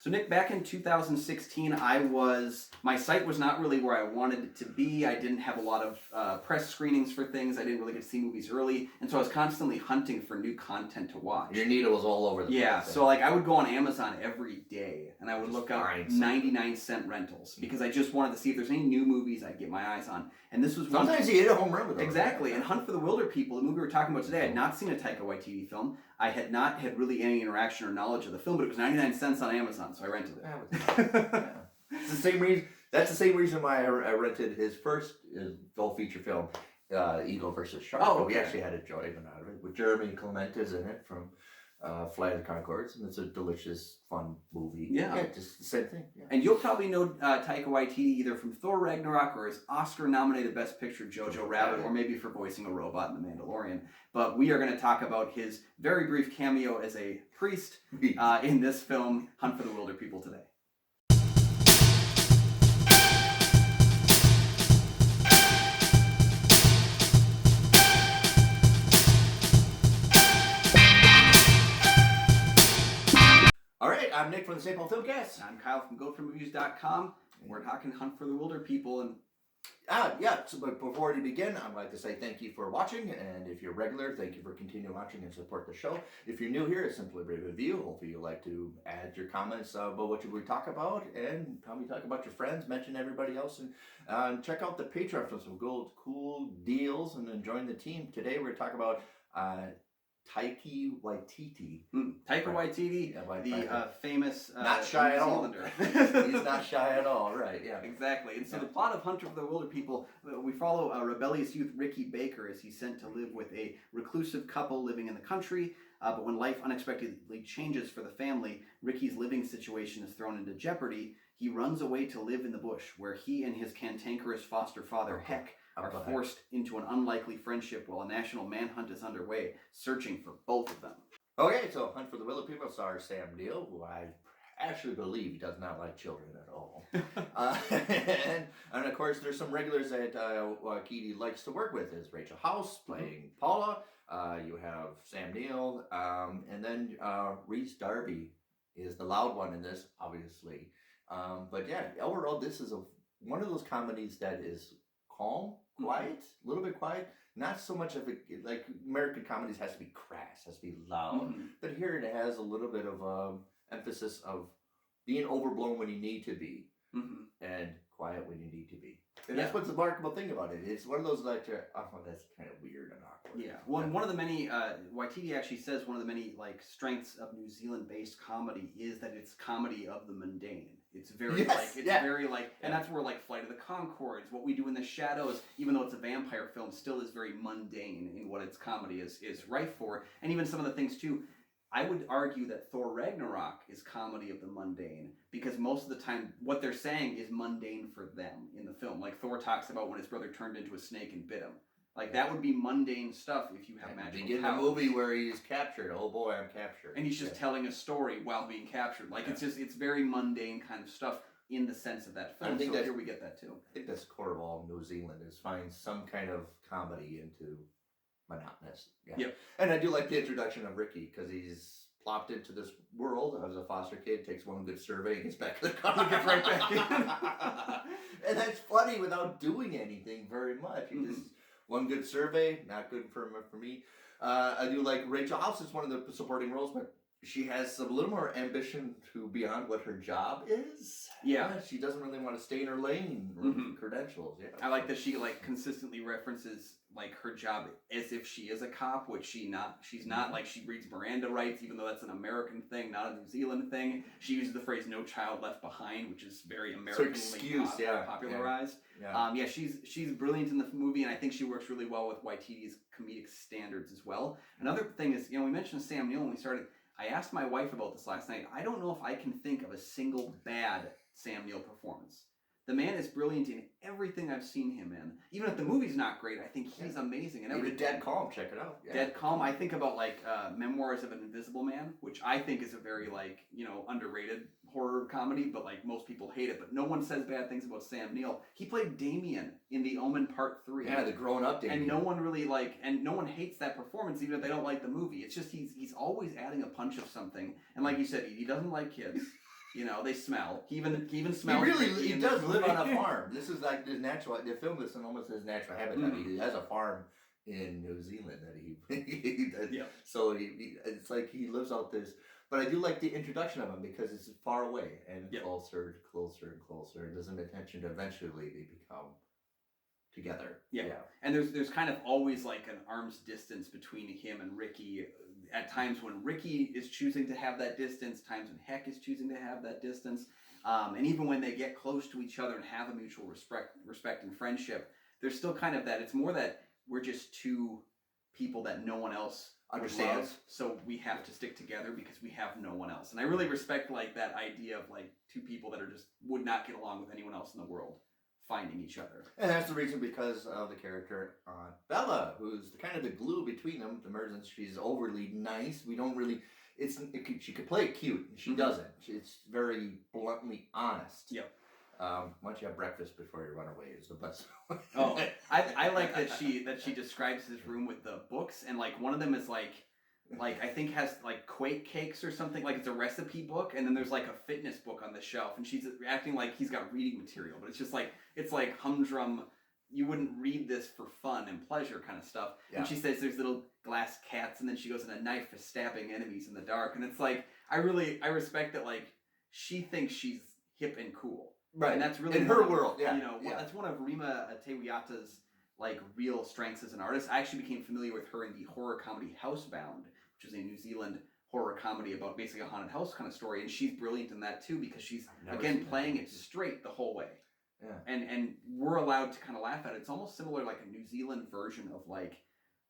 So Nick, back in 2016, my site was not really where I wanted it to be. I didn't have a lot of press screenings for things. I didn't really get to see movies early. And so I was constantly hunting for new content to watch. Your needle was all over the place. Yeah, so like I would go on Amazon every day and I would look up 99-cent rentals because I just wanted to see if there's any new movies I'd get my eyes on. And this was sometimes you hit a home run with those. Exactly. And Hunt for the Wilderpeople, the movie we're talking about today, I had not seen a Taika Waititi film. I had not had really any interaction or knowledge of the film, but it was 99 cents on Amazon, so I rented it. Yeah. It's the same reason. That's the same reason why I rented his first full feature film, Eagle versus Shark. Oh, okay. We actually had enjoyment out of it with Jeremy Clement is in it from Flight of the Conchords, and it's a delicious, fun movie. Yeah, just the same thing. Yeah. And you'll probably know Taika Waititi either from Thor Ragnarok or his Oscar-nominated Best Picture Jojo Rabbit, or maybe for voicing a robot in The Mandalorian. But we are going to talk about his very brief cameo as a priest in this film, Hunt for the Wilderpeople, today. All right, I'm Nick from the St. Paul Filmcast. And I'm Kyle from GoThroughMovies.com. We're talking Hunt for the Wilderpeople. And but before we begin, I'd like to say thank you for watching, and if you're regular, thank you for continuing watching and support the show. If you're new here, it's simply a review. Hopefully you'd like to add your comments about what we talk about, and probably talk about your friends, mention everybody else, and check out the Patreon for some cool deals, and then join the team. Today we're talking about Taika Waititi. Taika Waititi, the famous not shy at all. He's not shy at all, right? Yeah, exactly. And so the plot of Hunter for the Wilderpeople, we follow a rebellious youth, Ricky Baker, as he's sent to live with a reclusive couple living in the country. But when life unexpectedly changes for the family, Ricky's living situation is thrown into jeopardy. He runs away to live in the bush, where he and his cantankerous foster father, Heck, are forced into an unlikely friendship while a national manhunt is underway, searching for both of them. Okay, so Hunt for the Wilderpeople stars Sam Neill, who I actually believe does not like children at all. and of course, there's some regulars that Waititi likes to work with. Is Rachel House playing Paula. You have Sam Neill, and then Rhys Darby is the loud one in this, obviously. But yeah, overall, this is one of those comedies that is calm, quiet, a little bit quiet. Not so much of it, like American comedies has to be crass, has to be loud. But here it has a little bit of emphasis of being overblown when you need to be, and quiet when you need to be. And that's what's the remarkable thing about it. It's one of those like, oh, that's kind of weird and awkward. Yeah. One of the many, Waititi actually says one of the many like strengths of New Zealand-based comedy is that it's comedy of the mundane. It's very and that's where like Flight of the Conchords, What We Do in the Shadows, even though it's a vampire film, still is very mundane in what its comedy is rife for. And even some of the things too, I would argue that Thor Ragnarok is comedy of the mundane because most of the time what they're saying is mundane for them in the film. Like Thor talks about when his brother turned into a snake and bit him. Like that would be mundane stuff if you have magical powers. Begin the movie where he's captured. Oh boy, I'm captured. And he's just telling a story while being captured. Like it's very mundane kind of stuff in the sense of that film. So here we get that too. I think that's the core of all New Zealand is find some kind of comedy into monotonous. Yeah. Yep. And I do like the introduction of Ricky because he's plopped into this world as a foster kid, takes one good survey, and gets back to the car. He gets right back. And that's funny without doing anything very much. He just one good survey, not good for me. I do like Rachel House is one of the supporting roles, but she has a little more ambition to beyond what her job is. Yeah. She doesn't really want to stay in her lane or credentials. Yeah. I like that she like consistently references like her job as if she is a cop, which she's not. Like she reads Miranda rights, even though that's an American thing, not a New Zealand thing. She uses the phrase "no child left behind," which is very Americanly popularized. Yeah. She's brilliant in the movie, and I think she works really well with Waititi's comedic standards as well. Another thing is, we mentioned Sam Neill when we started. I asked my wife about this last night. I don't know if I can think of a single bad Sam Neill performance. The man is brilliant in everything I've seen him in. Even if the movie's not great, I think he's amazing in everything. Dead Calm, check it out. Yeah. Dead Calm. I think about like Memoirs of an Invisible Man, which I think is a very underrated horror comedy, but like most people hate it. But no one says bad things about Sam Neill. He played Damien in The Omen Part 3. Yeah, the grown-up Damien. And no one really no one hates that performance, even if they don't like the movie. It's just he's always adding a punch of something. And like you said, he doesn't like kids. You know, they smell. He even smells. He does live on a farm. This is like his natural. They filmed this in almost his natural habitat. Mm-hmm. He has a farm in New Zealand that he yeah. So it's like he lives out this. But I do like the introduction of him because it's far away and closer and closer. It doesn't attention to eventually they become together. Yeah. And there's kind of always like an arm's distance between him and Ricky. At times when Ricky is choosing to have that distance, times when Heck is choosing to have that distance, and even when they get close to each other and have a mutual respect and friendship, there's still kind of that. It's more that we're just two people that no one else understands, so we have to stick together because we have no one else. And I really respect like that idea of like two people that are just would not get along with anyone else in the world finding each other. And that's the reason because of the character Bella, who's kind of the glue between them. The Merchant, she's overly nice. We don't really. She could play it cute. She doesn't. It's very bluntly honest. Yep. Once you have breakfast before you run away is the best. I like that she describes his room with the books, and like one of them is like I think has like Quake cakes or something, like it's a recipe book, and then there's like a fitness book on the shelf, and she's acting like he's got reading material, but it's just like it's like humdrum. You wouldn't read this for fun and pleasure kind of stuff. Yeah. And she says there's little glass cats, and then she goes in a knife for stabbing enemies in the dark, and it's like I respect that like she thinks she's hip and cool. Right, and that's really in her world. Yeah, you know, that's one of Rima Tewiyata's like real strengths as an artist. I actually became familiar with her in the horror comedy Housebound, which is a New Zealand horror comedy about basically a haunted house kind of story, and she's brilliant in that too because she's again playing it straight the whole way. Yeah, and we're allowed to kind of laugh at it. It's almost similar like a New Zealand version of like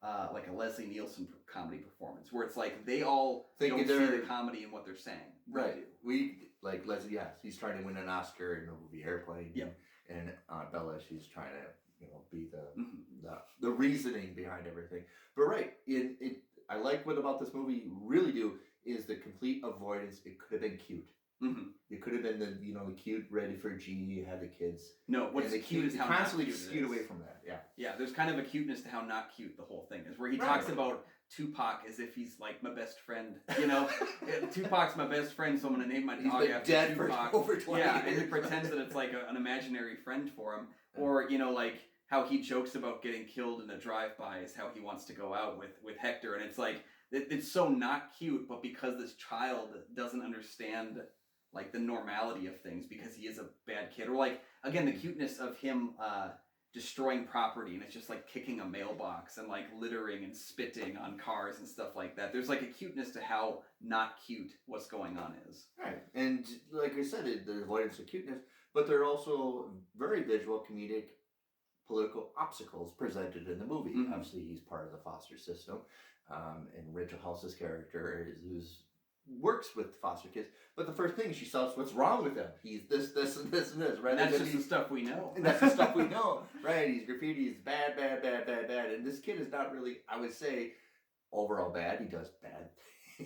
a Leslie Nielsen comedy performance, where it's like they all don't see the comedy in what they're saying. Right. We like Leslie. Yes, he's trying to win an Oscar in the movie Airplane. Yeah. And Aunt Bella, she's trying to be the reasoning behind everything. But right, I like what about this movie really do is the complete avoidance. It could have been cute. Mm-hmm. It could have been the cute, ready for G, had the kids. No, what's cute is how constantly not cute skewed away from that. Yeah, yeah. There's kind of a cuteness to how not cute the whole thing is, where he talks about Tupac as if he's like my best friend. You know, Tupac's my best friend, so I'm gonna name my dog after dead Tupac. For over 20 years. And he pretends that it's like an imaginary friend for him, or like how he jokes about getting killed in a drive-by is how he wants to go out with Hector, and it's like it's so not cute, but because this child doesn't understand like the normality of things because he is a bad kid, or like again the cuteness of him destroying property, and it's just like kicking a mailbox and like littering and spitting on cars and stuff like that. There's like a cuteness to how not cute what's going on is. Right, and like I said, there's avoidance of cuteness, but there are also very visual, comedic, political obstacles presented in the movie. Mm-hmm. Obviously, he's part of the foster system, and Rachel House's character works with foster kids, but the first thing she says, what's wrong with him? He's this, and this, right? And that's just the stuff we know. And that's the stuff we know, right? He's graffiti, he's bad. And this kid is not really, I would say, overall bad. He does bad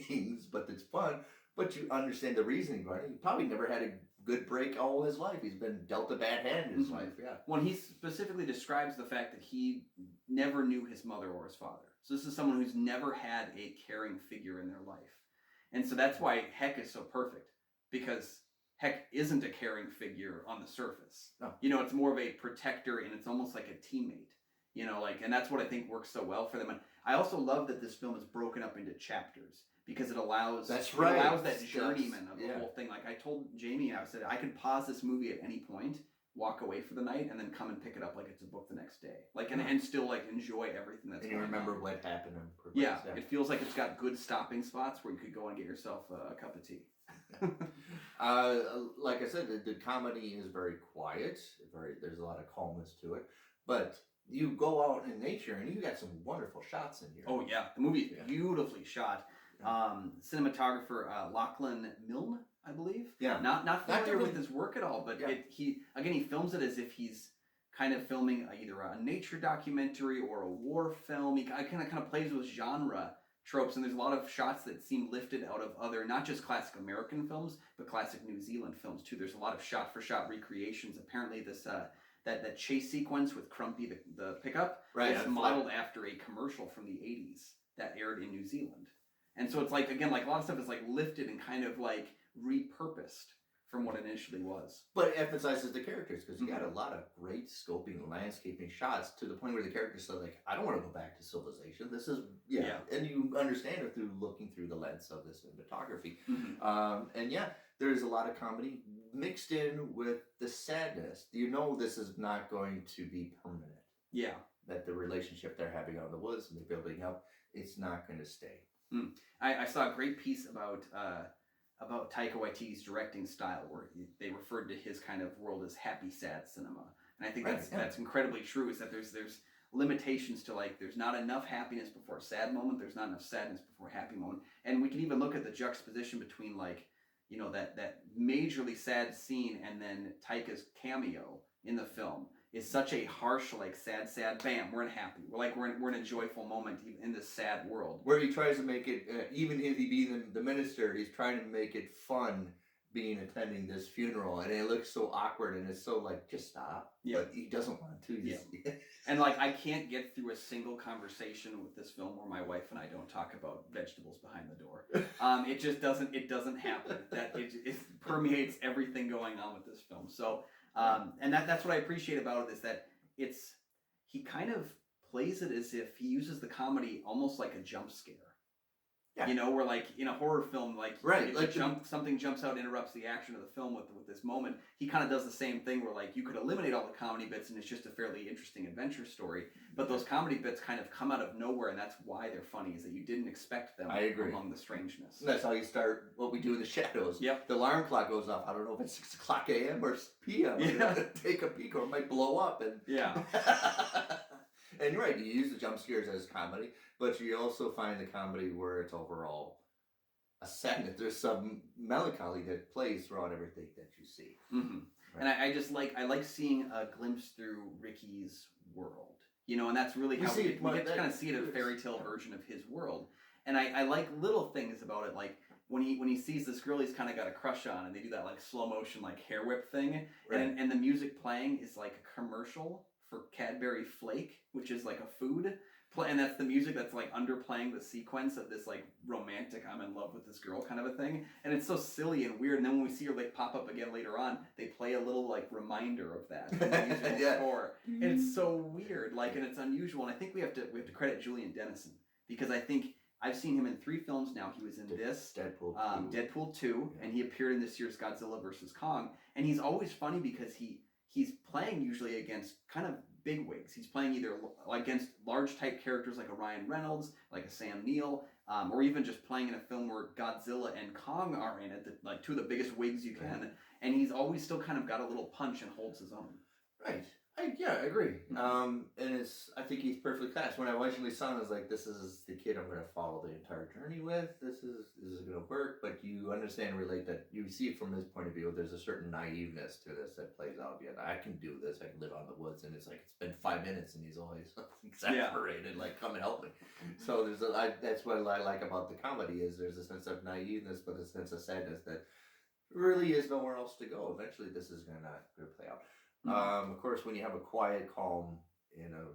things, but it's fun. But you understand the reasoning behind it. He probably never had a good break all his life. He's been dealt a bad hand in his life, yeah. When he specifically describes the fact that he never knew his mother or his father. So this is someone who's never had a caring figure in their life. And so that's why Heck is so perfect, because Heck isn't a caring figure on the surface. No. It's more of a protector, and it's almost like a teammate. And that's what I think works so well for them. And I also love that this film is broken up into chapters because it allows that journeyman of the whole thing. Like I told Jamie, I said I could pause this movie at any point, walk away for the night, and then come and pick it up like it's a book the next day. And still like enjoy everything that's going on. And you remember what happened. Yeah, it feels like it's got good stopping spots where you could go and get yourself a cup of tea. Like I said, the comedy is very quiet. There's a lot of calmness to it. But you go out in nature and you got some wonderful shots in here. Oh yeah, the movie is beautifully shot. Cinematographer Lachlan Milne, I believe. Yeah. Not familiar with his work at all, but he films it as if he's kind of filming either a nature documentary or a war film. He kind of plays with genre tropes, and there's a lot of shots that seem lifted out of other, not just classic American films, but classic New Zealand films too. There's a lot of shot-for-shot recreations. Apparently this that chase sequence with Crumpy the pickup is modeled after a commercial from the 80s that aired in New Zealand. And so it's like, again, like a lot of stuff is like lifted and kind of like repurposed from what it initially was. But it emphasizes the characters because you got a lot of great scoping and landscaping shots to the point where the characters are like, I don't want to go back to civilization. This is, and you understand it through looking through the lens of this cinematography. And there's a lot of comedy mixed in with the sadness. You know this is not going to be permanent. Yeah. That the relationship they're having out in the woods and they're building up, it's not going to stay. I saw a great piece about Taika Waititi's directing style, where they referred to his kind of world as happy sad cinema, and I think that's incredibly true. Is that there's limitations to, like, there's not enough happiness before a sad moment, there's not enough sadness before a happy moment, and we can even look at the juxtaposition between, like, you know, that majorly sad scene and then Taika's cameo in the film is such a harsh, like, sad, bam, we're in happy. We're in a joyful moment in this sad world. Where he tries to make it, even if he being the minister, he's trying to make it fun attending this funeral. And it looks so awkward and it's so like, just stop. Yeah. But he doesn't want to. And, like, I can't get through a single conversation with this film where my wife and I don't talk about vegetables behind the door. It just doesn't happen. It permeates everything going on with this film. So, and that's what I appreciate about it, is that he kind of plays it as if he uses the comedy almost like a jump scare. Yeah. You know, where, like, in a horror film, like, something jumps out, interrupts the action of the film with this moment. He kind of does the same thing where, like, you could eliminate all the comedy bits and it's just a fairly interesting adventure story. But those comedy bits kind of come out of nowhere, and that's why they're funny, is that you didn't expect them among the strangeness. And that's how you start what we do in the shadows. Yep. The alarm clock goes off. I don't know if it's 6 o'clock a.m. or p.m. I'm going to take a peek or it might blow up. And and you're right, you use the jump scares as comedy, but you also find the comedy where it's overall a sadness. There's some melancholy that plays throughout everything that you see. Right. And I like seeing a glimpse through Ricky's world. You know, and that's really how we get to kind of see it, a fairy tale version of his world. And I like little things about it, like when he sees this girl he's kind of got a crush on, and they do that, like, slow motion, like, hair whip thing, and the music playing is like a commercial for Cadbury Flake, which is like a food, and that's the music that's, like, underplaying the sequence of this, like, romantic I'm in love with this girl kind of a thing, and it's so silly and weird. And then when we see her, like, pop up again later on, they play a little, like, reminder of that in the musical score, and it's so weird, like, and it's unusual. And I think we have to credit Julian Dennison, because I think I've seen him in 3 films now. He was in this Deadpool 2, and he appeared in this year's Godzilla vs. Kong, and he's always funny because he's playing usually against kind of big wigs. He's playing either against large type characters like a Ryan Reynolds, like a Sam Neill, or even just playing in a film where Godzilla and Kong are in it, like 2 of the biggest wigs you can, and he's always still kind of got a little punch and holds his own. Right. I agree. And I think he's perfectly cast. When I originally saw him, I was like, this is the kid I'm going to follow the entire journey with. This is going to work. But you understand and relate that you see it from his point of view. There's a certain naiveness to this that plays out. Yeah, I can do this. I can live out in the woods. And it's like, it's been 5 minutes and he's always exasperated, like, come and help me. So that's what I like about the comedy, is there's a sense of naiveness, but a sense of sadness that really is nowhere else to go. Eventually this is going to play out. Of course, when you have a quiet, calm,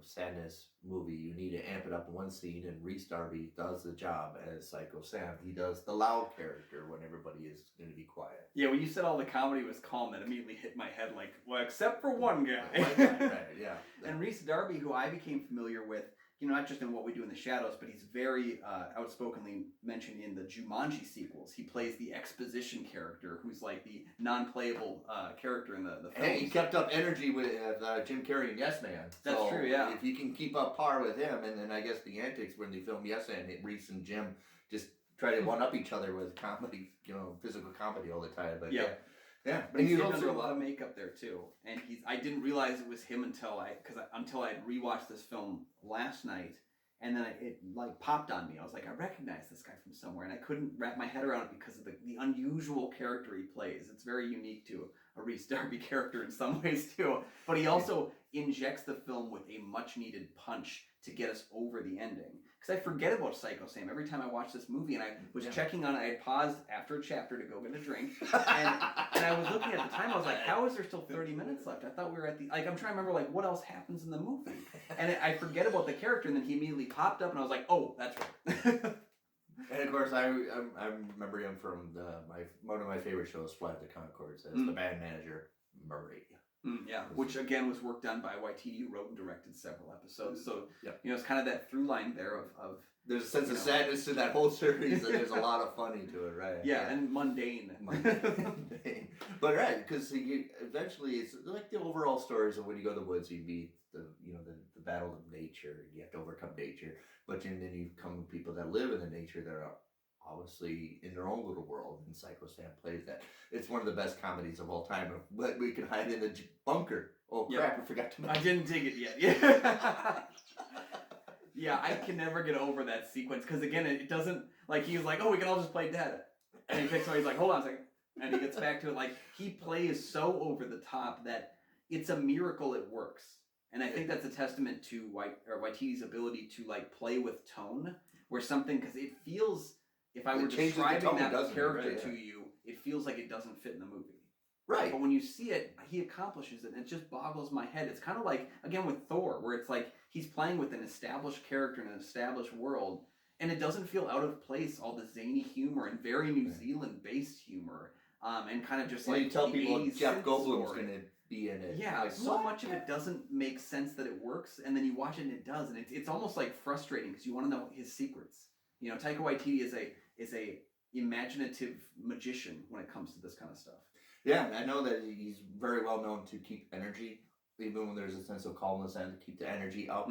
sadness movie, you need to amp it up in one scene, and Rhys Darby does the job as Psycho Sam. He does the loud character when everybody is going to be quiet. Yeah, when you said all the comedy was calm, that immediately hit my head, like, well, except for one guy. Right, yeah. And Rhys Darby, who I became familiar with, not just in What We Do in the Shadows, but he's very outspokenly mentioned in the Jumanji sequels. He plays the exposition character, who's like the non-playable character in the film. Hey, he kept up energy with Jim Carrey and Yes Man. That's true, yeah. If you can keep up par with him, and then I guess the antics when they filmed Yes Man, Reese and Jim just try to one-up each other with comedy, physical comedy all the time. But yeah, but he's under a lot of makeup there too, and I didn't realize it was him until I rewatched this film last night, and then it like popped on me. I was like, I recognize this guy from somewhere, and I couldn't wrap my head around it because of the unusual character he plays. It's very unique to a Rhys Darby character in some ways too, but he also injects the film with a much needed punch to get us over the ending. Because I forget about Psycho Sam every time I watch this movie, and I was checking on it. I had paused after a chapter to go get a drink, and I was looking at the time. I was like, how is there still 30 minutes left? I thought we were at the, I'm trying to remember, like, what else happens in the movie? And I forget about the character, and then he immediately popped up, and I was like, oh, that's right. And of course, I remember him from one of my favorite shows, Flight of the Conchords, as the band manager, Murray. Yeah, which again was work done by Waititi, who wrote and directed several episodes. So, it's kind of that through line there of there's a sense of sadness to that whole series, and there's a lot of funny to it, right? Yeah, and mundane. But right, because eventually it's like the overall stories of when you go to the woods, you meet the battle of nature. You have to overcome nature, but then you come with people that live in the nature that are obviously in their own little world, and Psycho Sam plays that. It's one of the best comedies of all time. But we can hide in a bunker. Oh crap! I forgot to mention. I didn't dig it yet. Yeah. Yeah, I can never get over that sequence because again, it doesn't like he's like, oh, we can all just play dead, and he picks up. He's like, hold on a second, and he gets back to it. Like he plays so over the top that it's a miracle it works, and I think that's a testament to Waititi's ability to like play with tone, where something because it feels. If I were describing that character to you, it feels like it doesn't fit in the movie. Right. But when you see it, he accomplishes it, and it just boggles my head. It's kind of like, again, with Thor, where it's like he's playing with an established character in an established world, and it doesn't feel out of place, all the zany humor and very New Zealand-based humor, and kind of just like you tell people Jeff Goldblum's going to be in it. Yeah, like, so much of it doesn't make sense that it works, and then you watch it and it does, and it's almost like frustrating because you want to know his secrets. You know, Taika Waititi is a imaginative magician when it comes to this kind of stuff. Yeah, I know that he's very well known to keep energy, even when there's a sense of calmness, and to keep the energy up.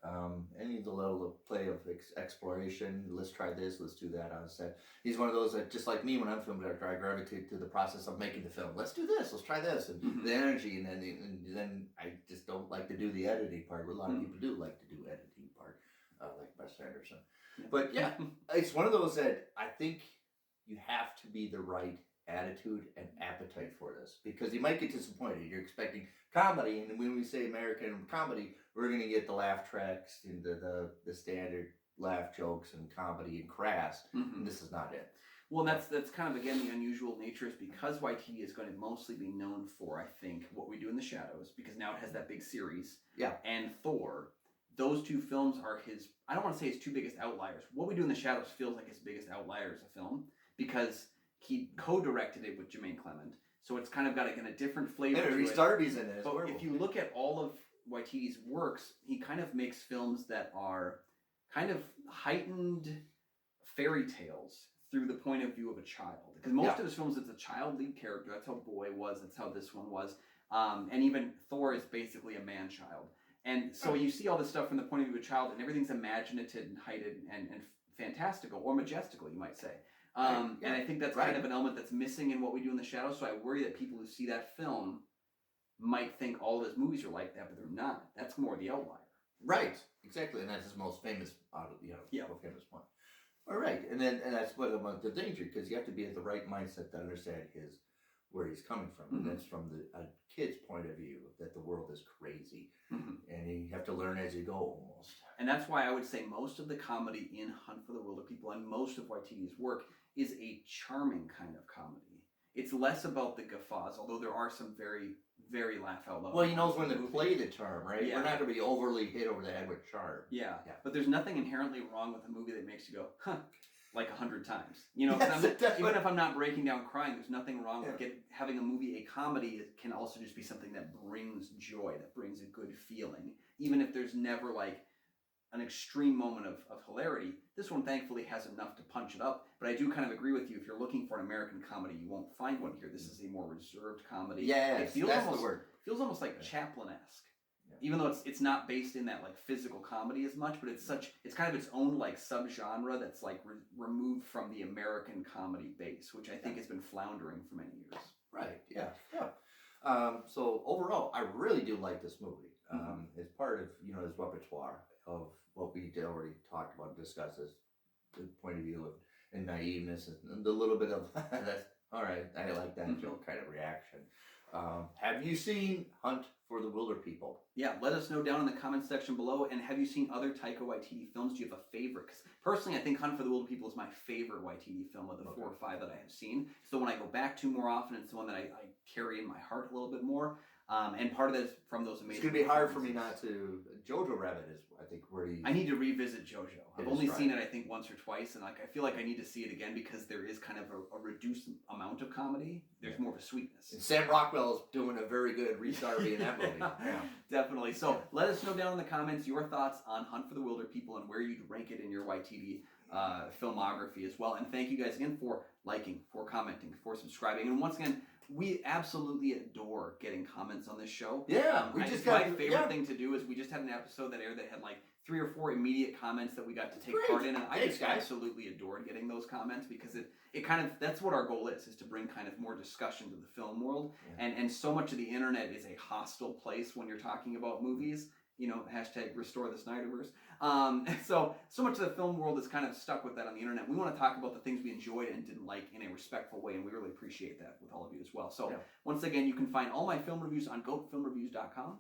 And he's a little play of exploration. Let's try this, let's do that on set. He's one of those that, just like me, when I'm film director, I gravitate to the process of making the film. Let's do this, let's try this, and the energy, and then I just don't like to do the editing part. A lot of people do like to do editing part, like Wes Anderson. But yeah, it's one of those that I think you have to be the right attitude and appetite for this, because you might get disappointed. You're expecting comedy, and when we say American comedy, we're going to get the laugh tracks and the standard laugh jokes and comedy and crass, and this is not it. Well, that's kind of, again, the unusual nature is because Waititi is going to mostly be known for, I think, What We Do in the Shadows, because now it has that big series, and Thor. Those two films are his, I don't want to say his two biggest outliers. What We Do in the Shadows feels like his biggest outlier as a film, because he co-directed it with Jermaine Clement. So it's kind of got a different flavor to it. Reese Darby's in it. But if you look at all of Waititi's works, he kind of makes films that are kind of heightened fairy tales through the point of view of a child. Because most of his films, it's a child lead character. That's how Boy was. That's how this one was. And even Thor is basically a man-child. And so you see all this stuff from the point of view of a child, and everything's imaginative and heightened and fantastical, or majestical, you might say. And I think that's kind of an element that's missing in What We Do in the Shadows, so I worry that people who see that film might think all of his movies are like that, but they're not. That's more the outlier. Right, exactly, and that's his most famous, famous one. All right, and that's what about the danger, because you have to be at the right mindset to understand where he's coming from, and that's from a kid's point of view, that the world is crazy, and you have to learn as you go, almost. And that's why I would say most of the comedy in Hunt for the Wilderpeople and most of Waititi's work is a charming kind of comedy. It's less about the guffaws, although there are some very, very laugh out loud. Well, he knows when to play the charm, right? Yeah. We're not going to be overly hit over the head with charm. Yeah, but there's nothing inherently wrong with a movie that makes you go, huh, like 100 times. You know, even if I'm not breaking down crying, there's nothing wrong with having a movie, a comedy. It can also just be something that brings joy, that brings a good feeling, even if there's never like an extreme moment of hilarity. This one thankfully has enough to punch it up, but I do kind of agree with you. If you're looking for an American comedy, you won't find one here. This is a more reserved comedy. Yeah, it feels feels almost like Chaplin-esque. Even though it's not based in that like physical comedy as much, but it's kind of its own like subgenre that's like removed from the American comedy base, which I think has been floundering for many years. Right. Yeah. So overall, I really do like this movie. It's part of his repertoire of what we already talked about and discussed, as the point of view and naiveness and the little bit of that's all right. I like that joke kind of reaction. Have you seen Hunt for the Wilderpeople? Yeah, let us know down in the comments section below. And have you seen other Taika Waititi films? Do you have a favorite? Because personally, I think Hunt for the Wilderpeople is my favorite Waititi film of the 4 or 5 that I have seen. It's the one I go back to more often. It's the one that I carry in my heart a little bit more. And part of this from those amazing. It's gonna be hard for me not to. Jojo Rabbit is, I think, where he. I need to revisit JoJo. I've It is only right. seen it, I think, once or twice, and like I feel like I need to see it again because there is kind of a reduced amount of comedy. There's more of a sweetness. And Sam Rockwell is doing a very good Reese Darby in that movie. Yeah. Definitely. So let us know down in the comments your thoughts on Hunt for the Wilderpeople and where you'd rank it in your YTV filmography as well. And thank you guys again for liking, for commenting, for subscribing. And once again, we absolutely adore getting comments on this show. Yeah, we just got my favorite thing to do is we just had an episode that aired that had like 3 or 4 immediate comments that we got to take part in, and I just absolutely adored getting those comments because it kind of, that's what our goal is to bring kind of more discussion to the film world. And so much of the internet is a hostile place when you're talking about movies. You know, hashtag restore the Snyderverse. So much of the film world is kind of stuck with that on the internet. We want to talk about the things we enjoyed and didn't like in a respectful way, and we really appreciate that with all of you as well. So once again, you can find all my film reviews on goatfilmreviews.com.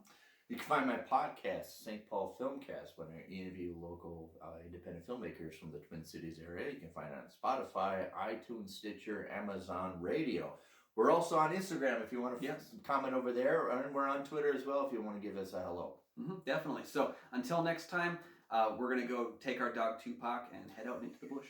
You can find my podcast, St. Paul Filmcast, when I interview local independent filmmakers from the Twin Cities area. You can find it on Spotify, iTunes, Stitcher, Amazon Radio. We're also on Instagram if you want to comment over there, and we're on Twitter as well if you want to give us a hello. Definitely. So until next time, we're going to go take our dog Tupac and head out into the bush.